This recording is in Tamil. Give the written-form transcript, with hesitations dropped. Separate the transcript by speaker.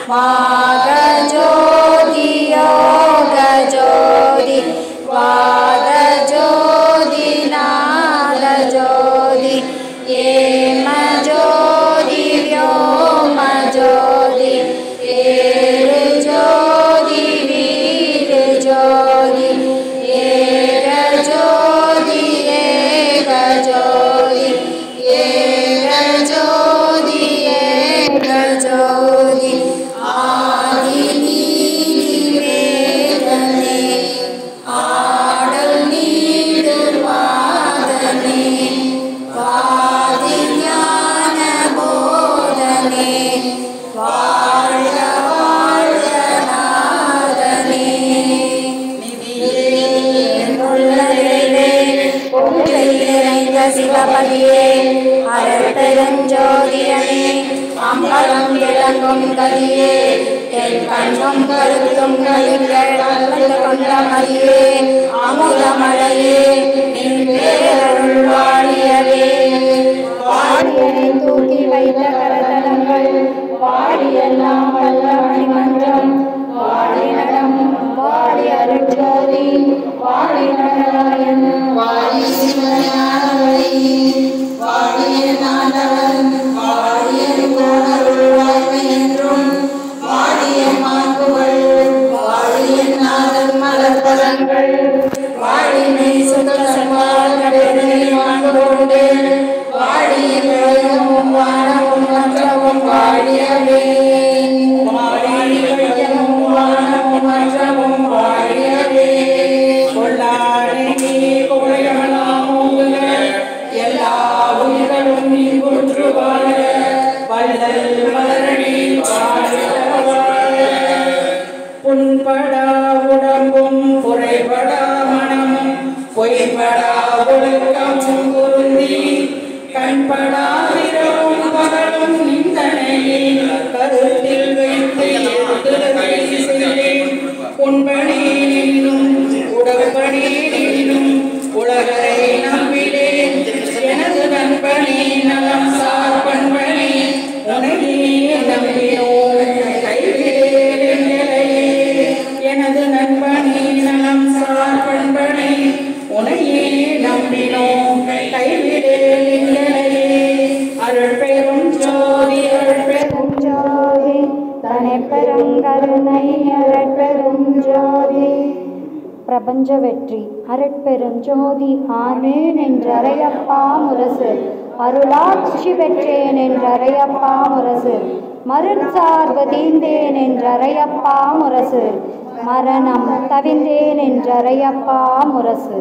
Speaker 1: वागज्योति योगज्योति वादज्योति नादज्योति येमज्योति व्योमज्योति ज्योति वीरज्योति एकज्योति एकज्योति एकज्योति एकज्योति आदिनीतिवेदने आडल नीडुवादने वादिज्ञान बोधने வாழ்க வாழ்க நாதனே உள்ளதிலே பொருளை நிறைந்த சிவபதியே அருட்பெருஞ்சோதியனே அம்பலம் விளங்கும் கதியே என் கண்ணும் கருத்தும் கைகள் கலந்து கொண்ட மதியே அமுதமழையே நீ பேரருள் வாழியவே வாழியனை தூக்கி வைத்த கரதலங்கள் வாழியெல்லாம் வல்ல மணிமன்றம் வாழி நடம் வாழி அருட்ஜோதி வாழி நடராயன் வாழி சிவஞானவழி வாழிய நாதவன் வாழிய கோணருள் வாழ்வை என்றும் வாழிய மாண்புகள் வாழிய நாதன் மலர்பதங்கள் வாழினை சுத்த சன்மார்க்க பெருமை மாண்போடு வாழிய வையமும் வானமும் மற்றவும் வாழியவே வாழி வையமும் வானமும் மற்றவும் வாழியவே கொள்ளாடை கோயமலாமுக எல்லா உயிர்களும் இன்புற்று வாழ வள்ளல் மலரடி வாழ புண்படா உடம்பும் குறைபடா மனமும் பொய்படா ஒழுக்கமும் பொருந்தி கண்படா இரவும் பகலும் நிந்தனையை கருத்தில் வைத்து செய்தேன் உண்பனேனும் உடற்பனேனும் உலகரை நம்பினேன் எனது நண்பனே நலம் சார் பண்பனே உனையே நம்பினோம் கைவிடேன் நிலையே எனது நண்பனே நலம் சார் பண்பனே உனையே நம்பினோம் கைவிடேன் நிலையே அருள் பெரும் ஜோதி தனை பெரும் கருணை அருள் பெரும் ஜோதி பிரபஞ்ச வெற்றி அருட்பெருஞ்சோதி ஆனேன் என்றறையப்பா முரசு அருளாட்சி பெற்றேன் என்றறையப்பா முரசு மருட்சார்வதீந்தேன் என்றறையப்பா முரசு மரணம் தவிந்தேன் என்றறையப்பா முரசு